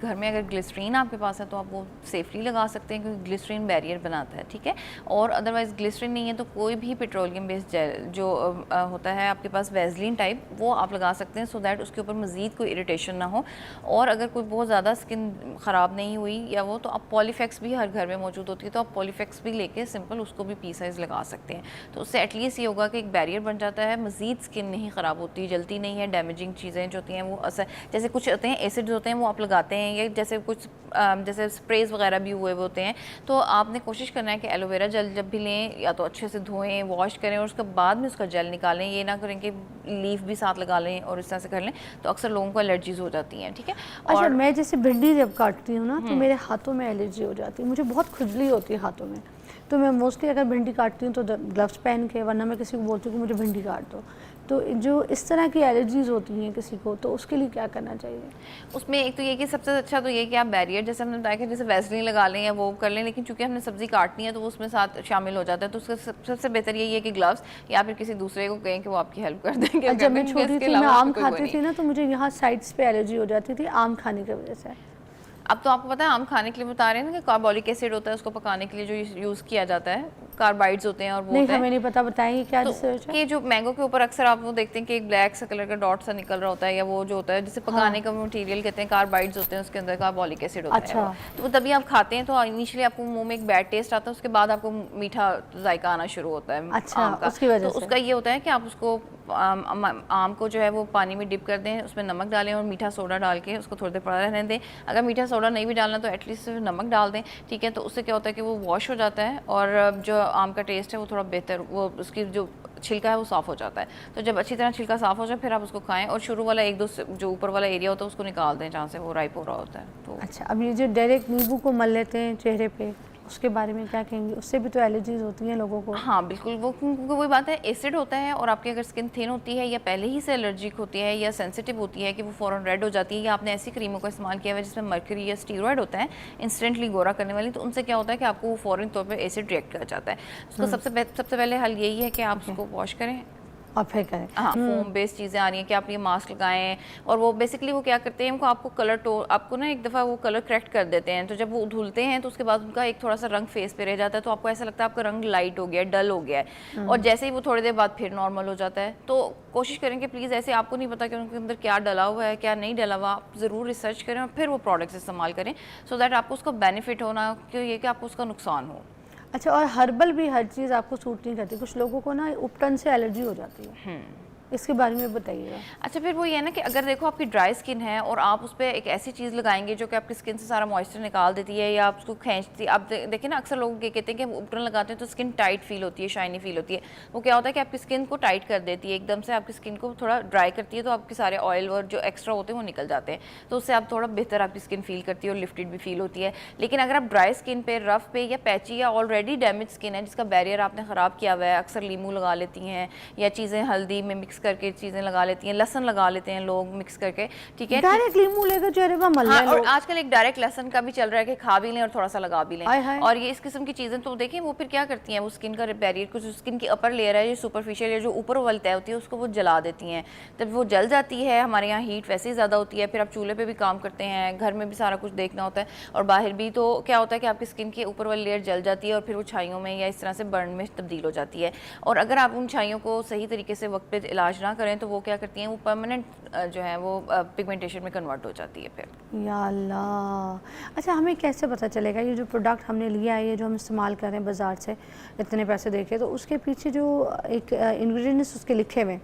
घर में अगर ग्लिसरीन आपके पास है तो आप वो सेफली लगा सकते हैं, क्योंकि ग्लिसरीन बैरियर बनाता है, ठीक है। और अदरवाइज़ ग्लिसरीन नहीं है तो कोई भी पेट्रोलियम बेस्ड जेल जो होता है आपके पास वैसलीन टाइप, वो आप लगा सकते हैं, सो दैट उसके ऊपर मज़ीद कोई इरिटेशन ना हो। और अगर कोई बहुत ज़्यादा स्किन ख़राब नहीं हुई या वो, तो आप पॉलीफेक्स भी हर घर में मौजूद होती है, तो आप पॉलीफेक्स भी लेके सिंपल उसको भी पी साइज़ लगा सकते हैं। तो उससे एटलीस्ट ये होगा कि एक बैरियर बन जाता है, मज़ीद स्किन नहीं ख़राब होती, जलती नहीं है, डैमेजिंग चीज़ें जो होती हैं वो असर, जैसे कुछ होते हैं एसिड्स होते हैं वो आप लगाते हैं, या जैसे कुछ जैसे स्प्रेज वगैरह भी हुए होते हैं, तो आपने कोशिश करना है कि एलोवेरा जेल जब भी लें या तो अच्छे से धोएं, वॉश करें और उसके बाद में उसका जेल निकालें। ये ना करें कि लीफ भी साथ लगा लें और इस तरह से कर लें, तो अक्सर लोगों को एलर्जीज हो जाती हैं, ठीक है। अच्छा, मैं जैसे भिंडी जब काटती हूँ ना तो मेरे हाथों में एलर्जी हो जाती है, मुझे बहुत खुजली होती है हाथों में, तो मैं मोस्टली अगर भिंडी काटती हूँ तो ग्लव्स पहन के, वरना मैं किसी को बोलती हूँ कि मुझे भिंडी काट दो। तो जो इस तरह की एलर्जीज़ होती हैं किसी को, तो उसके लिए क्या करना चाहिए? उसमें एक तो ये कि सबसे अच्छा तो ये कि आप बैरियर, जैसे हमने बताया कि जैसे वैसलीन लगा लें या वो कर लें, लेकिन चूंकि हमने सब्ज़ी काटनी है तो वो उसमें साथ शामिल हो जाता है, तो उसका सबसे बेहतर यही है कि ग्लव्स, या फिर किसी दूसरे को कहें कि वो आपकी हेल्प कर देंगे। जब मैं छोटी थी, मैं आम खाती थी ना, तो मुझे यहाँ साइड्स पे एलर्जी हो जाती थी आम खाने की वजह से। अब तो आपको पता है आम खाने के लिए बता रहे हैं ना कि कार्बोलिक एसिड होता है, उसको पकाने के लिए जो यूज़ किया जाता है, कार्बाइड्स होते हैं और वो नहीं, होता है। हमें नहीं पता, बताएंगे क्या तो रिसर्च है? कि जो मैंगो के ऊपर अक्सर आप वो देखते हैं कि एक ब्लैक सा कलर का डॉट सा निकल रहा होता है, या वो जो होता है जिसे पकाने का मटेरियल कहते हैं, कार्बाइड्स होते हैं, उसके अंदर कार्बोलिक एसिड होता है। तो वो तभी आप खाते हैं तो इनिशियली आपको मुंह में एक बैड टेस्ट आता है, उसके बाद आपको मीठा जायका आना शुरू होता है आम का। उसकी वजह तो उसका ये होता है कि आप उसको आम को जो है वो पानी में डिप कर दें, उसमें नमक डालें और मीठा सोडा डाल के उसको थोड़ी देर पड़ा रहने दें। अगर मीठा सोडा नहीं भी डालना तो एटलीस्ट नमक डाल दें, ठीक है। तो उससे क्या होता है कि वो वॉश हो जाता है और जो आम का टेस्ट है वो थोड़ा बेहतर, वो उसकी जो छिलका है वो साफ़ हो जाता है। तो जब अच्छी तरह छिलका साफ़ हो जाए फिर आप उसको खाएं, और शुरू वाला एक दो जो ऊपर वाला एरिया होता है उसको निकाल दें जहाँ से वो राइप हो रहा होता है। तो अच्छा, अब ये जो डायरेक्ट नींबू को मल लेते हैं चेहरे पे, उसके बारे में क्या कहेंगे? उससे भी तो एलर्जीज होती हैं लोगों को। हाँ बिल्कुल, वो क्योंकि वही बात है, एसिड होता है, और आपकी अगर स्किन थिन होती है या पहले ही से एलर्जिक होती है या सेंसिटिव होती है कि वो फ़ौरन रेड हो जाती है, या आपने ऐसी क्रीमों का इस्तेमाल किया हुआ है जिसमें मर्करी या स्टीरॉयड होता है इंस्टेंटली गोरा करने वाली, तो उनसे क्या होता है कि आपको वो फ़ौरन तौर पर एसिड रिएक्ट कर जाता है। उसका सबसे पहले हल यही है कि आप उसको वॉश करें और फिर करें। हाँ, फोम बेस्ड चीज़ें आ रही हैं कि आप ये मास्क लगाएं, और वो बेसिकली वो क्या करते हैं, उनको आपको कलर आपको ना एक दफ़ा वो कलर करेक्ट कर देते हैं, तो जब वो धुलते हैं तो उसके बाद उनका एक थोड़ा सा रंग फेस पे रह जाता है, तो आपको ऐसा लगता है आपका रंग लाइट हो गया है, डल हो गया है, और जैसे ही वो थोड़ी देर बाद फिर नॉर्मल हो जाता है। तो कोशिश करें कि प्लीज़, ऐसे आपको नहीं पता कि उनके अंदर क्या डला हुआ है क्या नहीं डला हुआ, आप ज़रूर रिसर्च करें और फिर वो प्रोडक्ट्स इस्तेमाल करें, सो दैट आपको उसका बेनिफिट हो, ना कि ये कि आपको उसका नुकसान हो। अच्छा, और हर्बल भी हर चीज़ आपको सूट नहीं करती, कुछ लोगों को ना उपटन से एलर्जी हो जाती है, इसके बारे में बताइएगा। अच्छा, फिर वो ये है ना कि अगर देखो आपकी ड्राई स्किन है और आप उस पर एक ऐसी चीज़ लगाएंगे जो कि आपकी स्किन से सारा मॉइस्चर निकाल देती है या आप उसको खींचती है, आप देखिए ना अक्सर लोग ये कहते हैं कि हम उपटन लगाते हैं तो स्किन टाइट फील होती है, शाइनी फील होती है। वो क्या होता है कि आपकी स्किन को टाइट कर देती है, एकदम से आपकी स्किन को थोड़ा ड्राई करती है, तो आपके सारे ऑयल और जो एक्स्ट्रा होते हैं वो निकल जाते हैं, तो उससे आप थोड़ा बेहतर आपकी स्किन फील करती है और लिफ्टेड भी फील होती है। लेकिन अगर आप ड्राई स्किन पे, रफ पे या पैची या ऑलरेडी डैमेज स्किन है जिसका बैरियर आपने ख़राब किया हुआ है, अक्सर लीमू लगा लेती हैं या चीज़ें हल्दी में मिक्स करके चीज़ें लगा लेती हैं, लहसन लगा लेते हैं लोग मिक्स करके, ठीक है। डायरेक्ट लीमू लेकर चेहरे पर मल हाँ, और आजकल एक डायरेक्ट लहसन का भी चल रहा है कि खा भी लें और थोड़ा सा लगा भी लें, और ये इस किस्म की चीज़ें तो देखें वो फिर क्या करती हैं, वो स्किन का बैरियर को, जो स्किन की अपर लेयर है, ये सुपरफिशियल या जो ऊपर वाली तय होती है उसको वो जला देती हैं। जब वो जल जाती है, हमारे यहाँ हीट वैसे ही ज़्यादा होती है, फिर आप चूल्हे पे भी काम करते हैं, घर में भी सारा कुछ देखना होता है और बाहर भी, तो क्या होता है कि आपकी स्किन की ऊपर वाली लेयर जल जाती है और फिर वो छाइयों में या इस तरह से बर्न में तब्दील हो जाती है। और अगर आप उन छाइयों को सही तरीके से वक्त पे इलाज ना करें तो वो क्या करती हैं, वो परमानेंट जो है वो पिगमेंटेशन में कन्वर्ट हो जाती है फिर। या अल्लाह। अच्छा, हमें कैसे पता चलेगा ये जो प्रोडक्ट हमने लिया है, ये जो हम इस्तेमाल कर रहे हैं बाज़ार से इतने पैसे देके, तो उसके पीछे जो एक इंग्रेडिएंट्स उसके लिखे हुए हैं,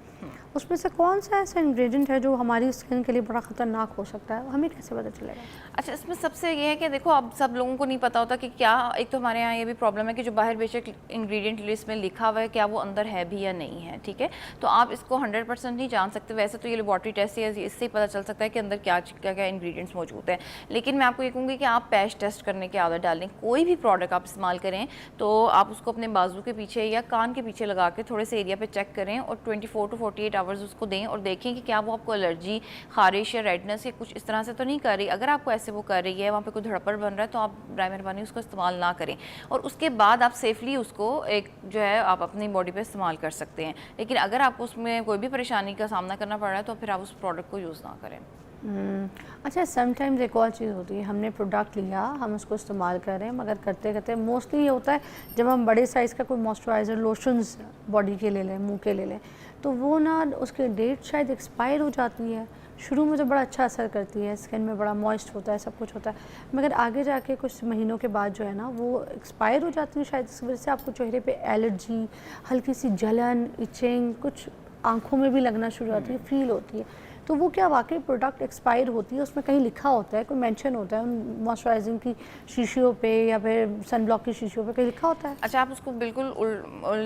उसमें से कौन सा ऐसा इंग्रेडिएंट है जो हमारी स्किन के लिए बड़ा ख़तरनाक हो सकता है, हमें कैसे पता चलेगा? अच्छा, इसमें सबसे ये है कि देखो अब सब लोगों को नहीं पता होता कि क्या, एक तो हमारे यहाँ ये भी प्रॉब्लम है कि जो बाहर बेशक इंग्रेडिएंट लिस्ट में लिखा हुआ है क्या वो अंदर है भी या नहीं है, ठीक है। तो आप इसको 100% नहीं जान सकते, वैसे तो ये लेबॉर्ट्री टेस्ट है, इससे ही पता चल सकता है कि अंदर क्या क्या क्या इंग्रेडिएंट्स मौजूद हैं। लेकिन मैं आपको ये कहूँगी कि आप पैच टेस्ट करने की आदत डालें। कोई भी प्रोडक्ट आप इस्तेमाल करें तो आप उसको अपने बाजू के पीछे या कान के पीछे लगा के थोड़े से एरिया पे चेक करें और 24 to 48 आवर्स उसको दें और देखें कि क्या वो आपको एलर्जी, खारिश या रेडनेस या कुछ इस तरह से तो नहीं कर रही। अगर आपको ऐसे वो कर रही है, वहाँ पे कोई धड़पड़ बन रहा है, तो आप बराए मेहरबानी उसको इस्तेमाल ना करें और उसके बाद आप सेफली उसको एक जो है आप अपनी बॉडी पे इस्तेमाल कर सकते हैं। लेकिन अगर आपको उसमें कोई भी परेशानी का सामना करना पड़ रहा है तो फिर आप उस प्रोडक्ट को यूज़ ना करें। अच्छा, समटाइम्स एक और चीज़ होती है, हमने प्रोडक्ट लिया, हम उसको इस्तेमाल कर रहे हैं, मगर करते करते मोस्टली ये होता है जब हम बड़े साइज़ का कोई मॉइस्चराइज़र लोशंस बॉडी के ले लें, मुंह के ले लें, तो वो ना उसकी डेट शायद एक्सपायर हो जाती है। शुरू में तो बड़ा अच्छा असर करती है, स्किन में बड़ा मॉइस्ट होता है, सब कुछ होता है, मगर आगे जाके कुछ महीनों के बाद जो है ना वो एक्सपायर हो जाती है। शायद इस वजह से आपको चेहरे पे एलर्जी, हल्की सी जलन, इचिंग, कुछ आंखों में भी लगना शुरू होती है, फील होती है। तो वो क्या वाकई प्रोडक्ट एक्सपायर होती है, उसमें कहीं लिखा होता है, कोई मेंशन होता है उन मॉइस्चराइजिंग की शीशियों पे या फिर सन ब्लॉक की शीशियों पे कहीं लिखा होता है? अच्छा, आप उसको बिल्कुल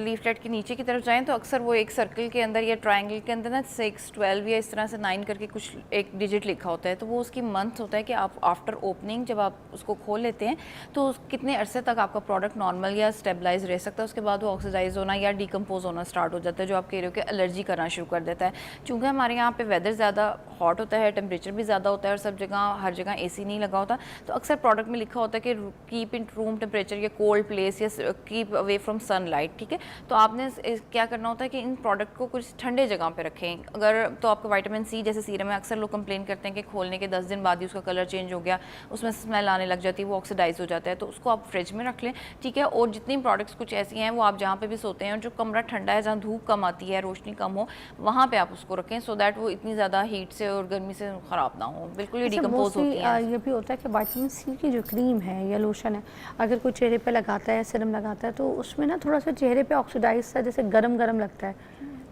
लीफलेट के नीचे की तरफ जाएँ तो अक्सर वो एक सर्कल के अंदर या ट्रायंगल के अंदर ना 6, 12 या इस तरह से 9 करके कुछ एक डिजिट लिखा होता है, तो वो उसकी मंथ होता है कि आप आफ्टर ओपनिंग जब आप उसको खोल लेते हैं तो कितने अरसे तक आपका प्रोडक्ट नॉर्मल या स्टेबलाइज रह सकता है, उसके बाद वो ऑक्सीडाइज होना या डिकम्पोज होना स्टार्ट हो जाता है, जो आप कह रहे हो कि एलर्जी करना शुरू कर देता है। चूँकि हमारे यहाँ पे वेदर ज़्यादा हॉट होता है, टेम्परेचर भी ज़्यादा होता है और सब जगह हर जगह एसी नहीं लगा होता, तो अक्सर प्रोडक्ट में लिखा होता है कि कीप इन रूम टेम्परेचर या कोल्ड प्लेस या कीप अवे फ्रॉम सनलाइट, ठीक है। तो आपने क्या करना होता है कि इन प्रोडक्ट को कुछ ठंडे जगह पे रखें। अगर तो आपका विटामिन सी जैसे सीरम है, अक्सर लोग कंप्लेन करते हैं कि खोलने के 10 दिन बाद ही उसका कलर चेंज हो गया, उसमें स्मेल आने लग जाती है, वो ऑक्सीडाइज हो जाता है, तो उसको आप फ्रिज में रख लें, ठीक है। और जितनी प्रोडक्ट्स कुछ ऐसी हैं वो आप जहाँ पे भी सोते हैं और जो कमरा ठंडा है, जहाँ धूप कम आती है, रोशनी कम हो, वहाँ पे आप उसको रखें, सो दैट वो इतनी ज़्यादा हीट से और गर्मी से ख़राब ना हो, बिल्कुल ही अच्छा, डिकम्पोज होती है। ये भी होता है कि विटामिन सी की जो क्रीम है या लोशन है, अगर कोई चेहरे पे लगाता है या सीरम लगाता है तो उसमें ना थोड़ा सा चेहरे पे ऑक्सीडाइज सा जैसे गरम गरम लगता है,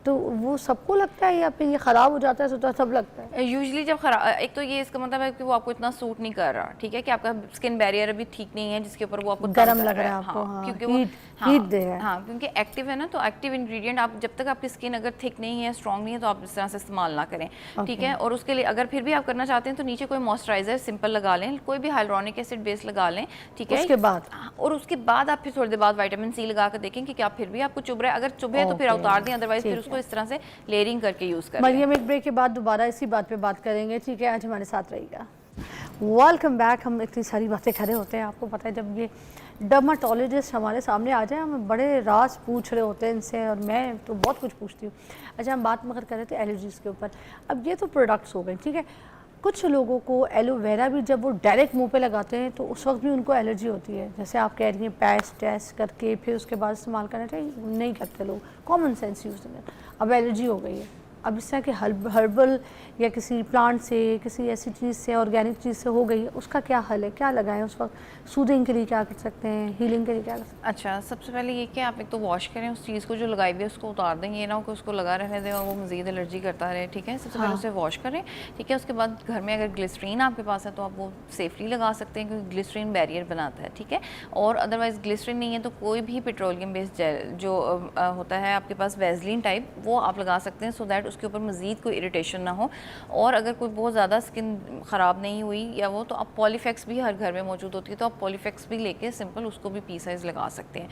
तो वो सबको लगता है या फिर ये ख़राब हो जाता है तो सब लगता है? यूजुअली जब खराब, एक तो ये इसका मतलब है कि वो आपको इतना सूट नहीं कर रहा, ठीक है, कि आपका स्किन बैरियर अभी ठीक नहीं है जिसके ऊपर वो आपको तंग गरम कर लग रहा है हाँ, आपको, हाँ, क्योंकि हीट दे रहा है। हाँ, क्योंकि एक्टिव है ना, तो एक्टिव इंग्रेडिएंट आप जब तक आपकी स्किन अगर थिक नहीं है, स्ट्रॉन्ग नहीं है, तो आप इस तरह से इस्तेमाल ना करें, ठीक है। और उसके लिए अगर फिर भी आप करना चाहते हैं तो नीचे कोई मॉइस्चराइजर सिंपल लगा लें, कोई भी हाइलुरोनिक एसिड बेस लगा लें, ठीक है। उसके बाद और उसके बाद आप फिर थोड़ी देर बाद विटामिन सी लगा कर देखें कि क्या फिर भी आपको चुभ रहा है, अगर चुभे तो फिर उतार दें, अदरवाइज फिर उसको इस तरह से लेयरिंग करके यूज़ करें। मरियम, एक ब्रेक के बाद दोबारा इसी बात पे बात करेंगे, ठीक है। आज हमारे साथ रहिएगा। Welcome back. हम इतनी सारी बातें खड़े होते हैं, आपको पता है जब ये डर्माटोलॉजिस्ट हमारे सामने आ जाए, हम बड़े राज पूछ रहे होते हैं इनसे, और मैं तो बहुत कुछ पूछती हूँ। अच्छा, हम बात मगर कर रहे थे एलर्जीज़ के ऊपर। अब ये तो प्रोडक्ट्स हो गए, ठीक है। कुछ लोगों को एलोवेरा भी जब वो डायरेक्ट मुंह पे लगाते हैं तो उस वक्त भी उनको एलर्जी होती है, जैसे आप कह रही हैं पैच टेस्ट करके फिर उसके बाद इस्तेमाल करना चाहिए, नहीं करते लोग, कॉमन सेंस यूज़ नहीं करते। अब एलर्जी हो गई है, अब इस तरह के हर्बल या किसी प्लांट से, किसी ऐसी चीज़ से, ऑर्गेनिक चीज़ से हो गई है, उसका क्या हल है, क्या लगाएं उस वक्त? सूदिंग के लिए क्या कर सकते हैं, हीलिंग के लिए क्या कर सकते हैं? अच्छा, सबसे पहले ये कि आप एक तो वॉश करें उस चीज़ को जो लगाई हुई है, उसको उतार दें, ये ना हो कि उसको लगा रहने दें और वो मज़ीद एलर्जी करता रहे, ठीक है। सबसे पहले उसे वॉश करें, ठीक है। उसके बाद घर में अगर ग्लिसरीन आपके पास है तो आप वो सेफली लगा सकते हैं, क्योंकि ग्लिसरीन बैरियर बनाता है, ठीक है। और अदरवाइज़ ग्लिसरीन नहीं है तो कोई भी पेट्रोलियम बेस्ड जेल जो होता है आपके पास, वैसलीन टाइप, वो आप लगा सकते हैं, सो दैट उसके ऊपर मज़ीद कोई इरिटेशन ना हो। और अगर कोई बहुत ज़्यादा स्किन ख़राब नहीं हुई या वो, तो आप पॉलीफेक्स भी हर घर में मौजूद होती है, तो आप पॉलीफेक्स भी लेके सिंपल उसको भी पी साइज़ लगा सकते हैं,